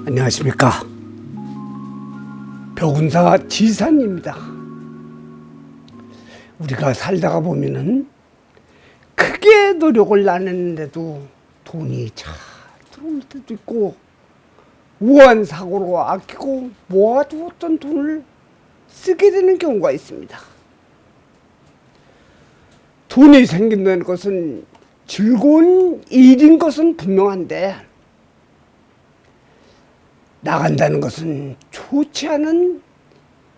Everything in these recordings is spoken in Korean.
안녕하십니까. 벽운사 지산입니다. 우리가 살다가 보면은 크게 노력을 안 했는데도 돈이 잘 들어올 때도 있고, 우한 사고로 아끼고 모아두었던 돈을 쓰게 되는 경우가 있습니다. 돈이 생긴다는 것은 즐거운 일인 것은 분명한데, 나간다는 것은 좋지 않은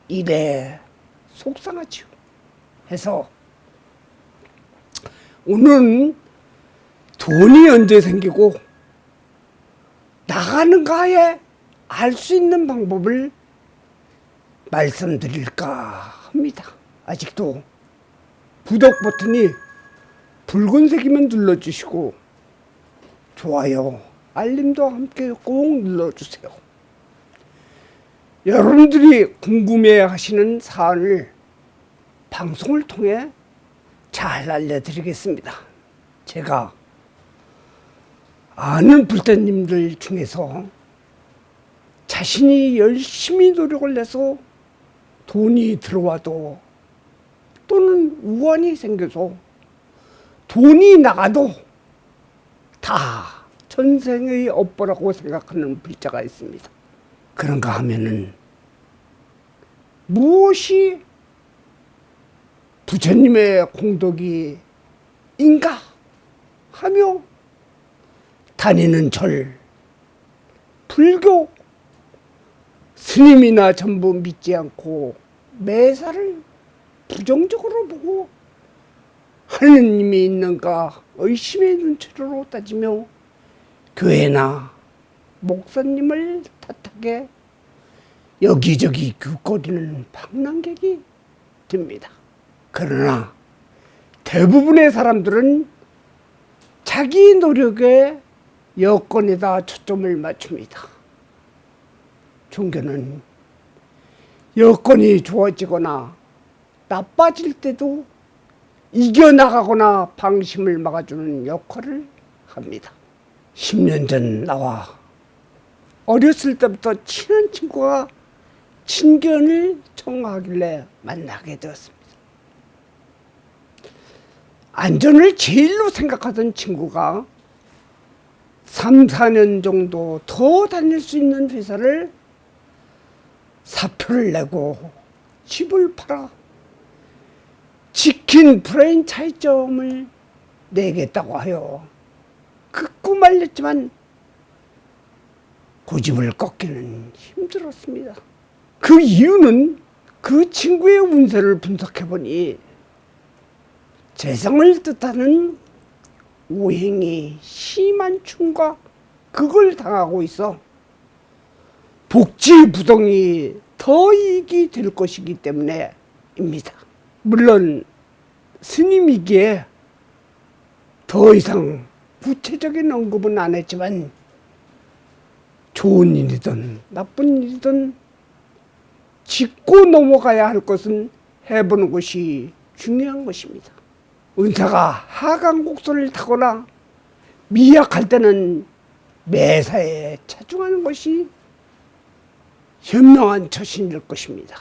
일에 속상하지요. 해서 오늘은 돈이 언제 생기고 나가는가에 알 수 있는 방법을 말씀드릴까 합니다. 아직도 구독 버튼이 붉은색이면 눌러주시고 좋아요, 알림도 함께 꼭 눌러주세요. 여러분들이 궁금해 하시는 사안을 방송을 통해 잘 알려드리겠습니다. 제가 아는 불자님들 중에서 자신이 열심히 노력을 해서 돈이 들어와도 또는 우환이 생겨서 돈이 나가도 다 전생의 업보라고 생각하는 불자가 있습니다. 그런가 하면은 무엇이 부처님의 공덕이 인가 하며 다니는 절, 불교, 스님이나 전부 믿지 않고 매사를 부정적으로 보고 하느님이 있는가 의심의 눈초리로 따지며 교회나 목사님을 탓하게 여기저기 귀거리는 방랑객이 됩니다. 그러나 대부분의 사람들은 자기 노력의 여건에다 초점을 맞춥니다. 종교는 여건이 좋아지거나 나빠질 때도 이겨나가거나 방심을 막아주는 역할을 합니다. 10년 전 나와 어렸을 때부터 친한 친구가 친견을 청하길래 만나게 되었습니다. 안전을 제일로 생각하던 친구가 3, 4년 정도 더 다닐 수 있는 회사를 사표를 내고 집을 팔아 치킨 프랜차이즈점을 내겠다고 하여 극구 말렸지만 고집을 꺾기는 힘들었습니다. 그 이유는 그 친구의 운세를 분석해보니 재성을 뜻하는 오행이 심한 충과 극을 당하고 있어 복지부동이 더 이익이 될 것이기 때문에입니다. 물론 스님이기에 더 이상 구체적인 언급은 안 했지만 좋은 일이든 나쁜 일이든 짚고 넘어가야 할 것은 해보는 것이 중요한 것입니다. 은사가 하강곡선을 타거나 미약할 때는 매사에 차중하는 것이 현명한 처신일 것입니다.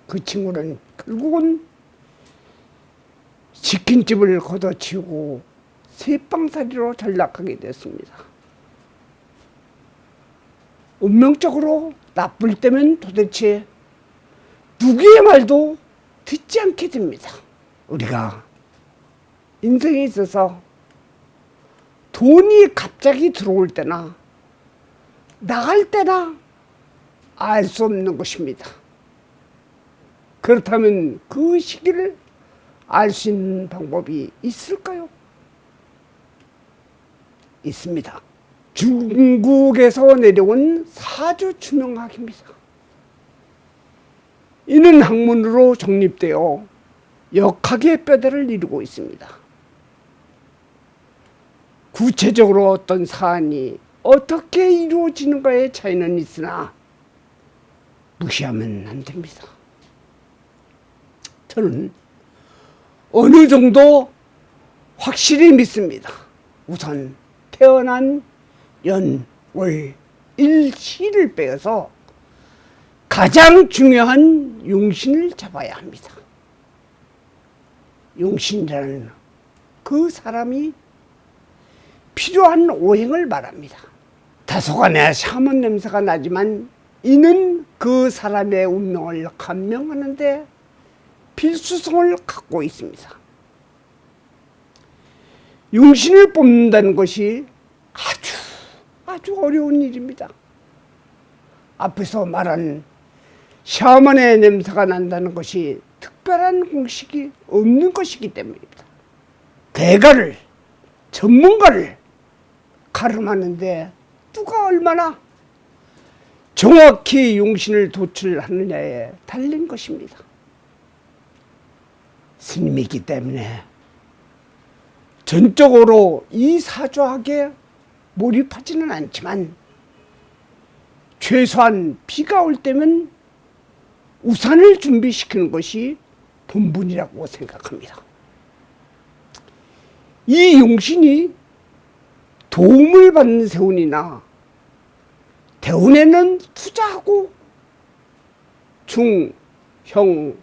그 친구는 결국은 치킨집을 걷어치우고 새빵살이로 전락하게 됐습니다. 운명적으로 나쁠 때면 도대체 누구의 말도 듣지 않게 됩니다. 우리가 인생에 있어서 돈이 갑자기 들어올 때나 나갈 때나 알 수 없는 것입니다. 그렇다면 그 시기를 알 수 있는 방법이 있을까요? 있습니다. 중국에서 내려온 사주추명학입니다. 이는 학문으로 정립되어 역학의 뼈대를 이루고 있습니다. 구체적으로 어떤 사안이 어떻게 이루어지는가의 차이는 있으나 무시하면 안 됩니다. 저는 어느 정도 확실히 믿습니다. 우선 태어난 연, 월 일시를 빼어서 가장 중요한 용신을 잡아야 합니다. 용신이라는 그 사람이 필요한 오행을 말합니다. 다소간에 샤먼 냄새가 나지만 이는 그 사람의 운명을 감명하는데 필수성을 갖고 있습니다. 용신을 뽑는다는 것이 아주 어려운 일입니다. 앞에서 말한 샤먼의 냄새가 난다는 것이 특별한 공식이 없는 것이기 때문입니다. 대가를, 전문가를 가름하는데 누가 얼마나 정확히 용신을 도출하느냐에 달린 것입니다. 스님이기 때문에 전적으로 이 사주학에 몰입하지는 않지만 최소한 비가 올 때면 우산을 준비시키는 것이 본분이라고 생각합니다. 이 용신이 도움을 받는 세운이나 대운에는 투자하고 중, 형,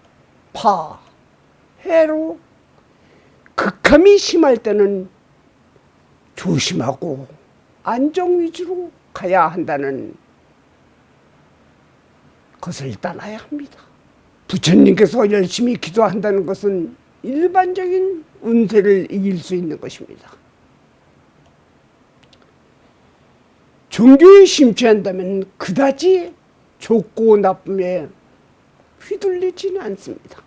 파, 해로 극함이 심할 때는 조심하고 안정 위주로 가야 한다는 것을 따라야 합니다. 부처님께서 열심히 기도한다는 것은 일반적인 운세를 이길 수 있는 것입니다. 종교에 심취한다면 그다지 좋고 나쁨에 휘둘리지는 않습니다.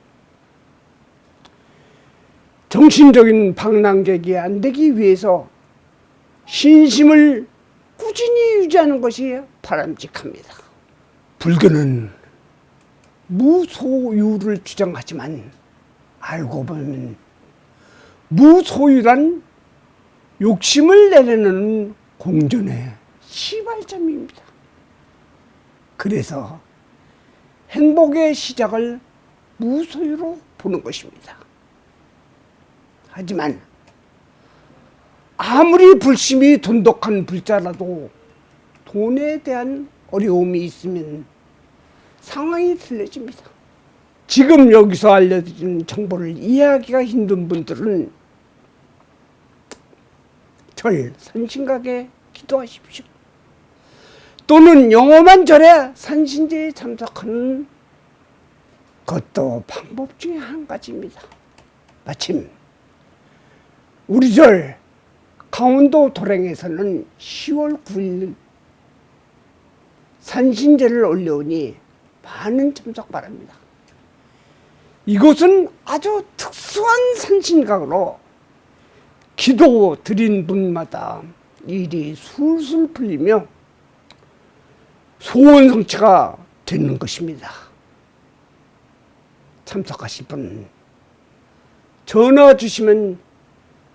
정신적인 방랑객이 안 되기 위해서 신심을 꾸준히 유지하는 것이 바람직합니다. 불교는 무소유를 주장하지만 알고 보면 무소유란 욕심을 내려놓는 공존의 시발점입니다. 그래서 행복의 시작을 무소유로 보는 것입니다. 하지만 아무리 불심이 돈독한 불자라도 돈에 대한 어려움이 있으면 상황이 틀려집니다. 지금 여기서 알려드린 정보를 이해하기가 힘든 분들은 절 선신각에 기도하십시오. 또는 영험한 절에 산신제에 참석하는 것도 방법 중에 한 가지입니다. 마침 우리 절 강원도 도량에서는 10월 9일 산신제를 올려오니 많은 참석 바랍니다. 이곳은 아주 특수한 산신각으로 기도 드린 분마다 일이 술술 풀리며 소원 성취가 되는 것입니다. 참석하실 분 전화 주시면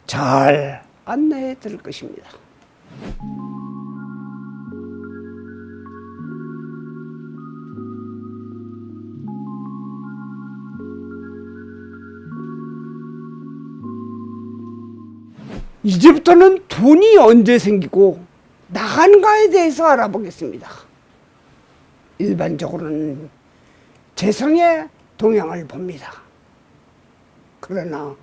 잘 안내해 드릴 것입니다. 이제부터는 돈이 언제 생기고 나가는가에 대해서 알아보겠습니다. 일반적으로는 재성의 동향을 봅니다. 그러나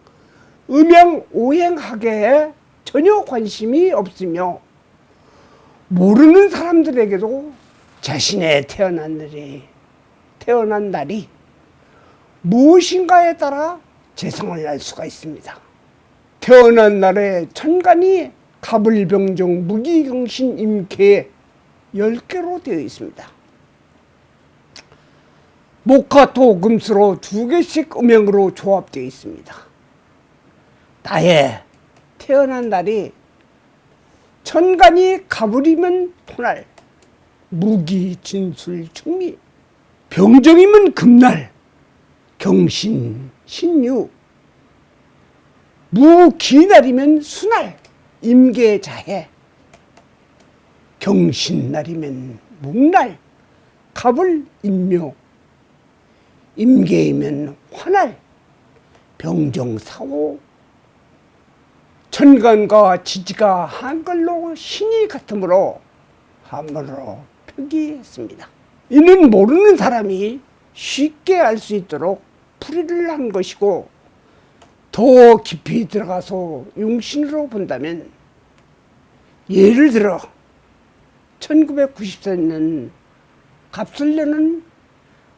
음양 오행학에 전혀 관심이 없으며 모르는 사람들에게도 자신의 태어난 날이 무엇인가에 따라 재성을 알 수가 있습니다. 태어난 날에 천간이 갑을병정 무기경신 임계 10개로 되어 있습니다. 목화토 금수로 2개씩 음양으로 조합되어 있습니다. 나의 태어난 날이 천간이 갑을이면 토날, 무기, 진술, 충미, 병정이면 금날, 경신, 신유, 무기날이면 수날, 임계자해, 경신날이면 목날, 갑을, 인묘, 임계이면 화날, 병정사오, 천간과 지지가 한글로 신이 같으므로 한번으로 표기했습니다. 이는 모르는 사람이 쉽게 알 수 있도록 풀이를 한 것이고, 더 깊이 들어가서 용신으로 본다면, 예를 들어 1994년 갑술년은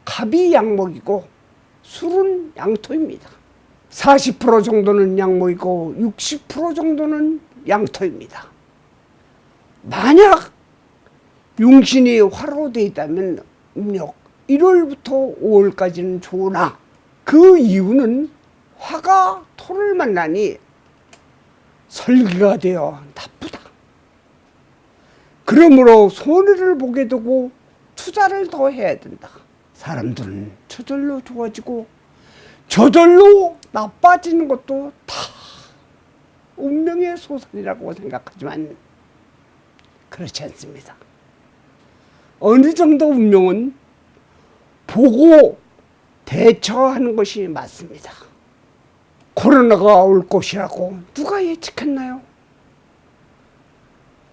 갑이 양목이고 술은 양토입니다. 40% 정도는 양목이고 60% 정도는 양토입니다. 만약 용신이 화로 되어 있다면 음력 1월부터 5월까지는 좋으나, 그 이유는 화가 토를 만나니 설기가 되어 나쁘다. 그러므로 손해를 보게 되고 투자를 더 해야 된다. 사람들은 저절로 좋아지고 저절로 나빠지는 것도 다 운명의 소설이라고 생각하지만 그렇지 않습니다. 어느 정도 운명은 보고 대처하는 것이 맞습니다. 코로나가 올 것이라고 누가 예측했나요?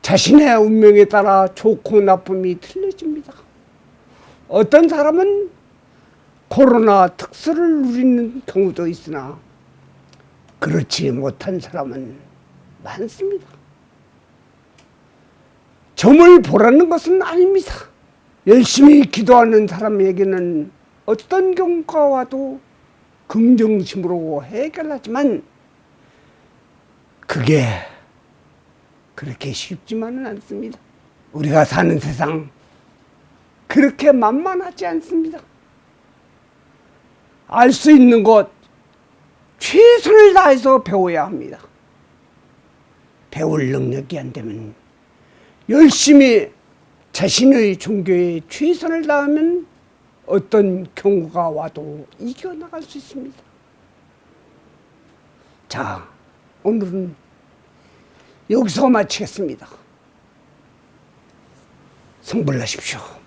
자신의 운명에 따라 좋고 나쁨이 틀려집니다. 어떤 사람은 코로나 특수를 누리는 경우도 있으나 그렇지 못한 사람은 많습니다. 점을 보라는 것은 아닙니다. 열심히 기도하는 사람에게는 어떤 경우가 와도 긍정심으로 해결하지만 그게 그렇게 쉽지만은 않습니다. 우리가 사는 세상 그렇게 만만하지 않습니다. 알 수 있는 것 최선을 다해서 배워야 합니다. 배울 능력이 안 되면 열심히 자신의 종교에 최선을 다하면 어떤 경우가 와도 이겨나갈 수 있습니다. 자, 오늘은 여기서 마치겠습니다. 성불나십시오.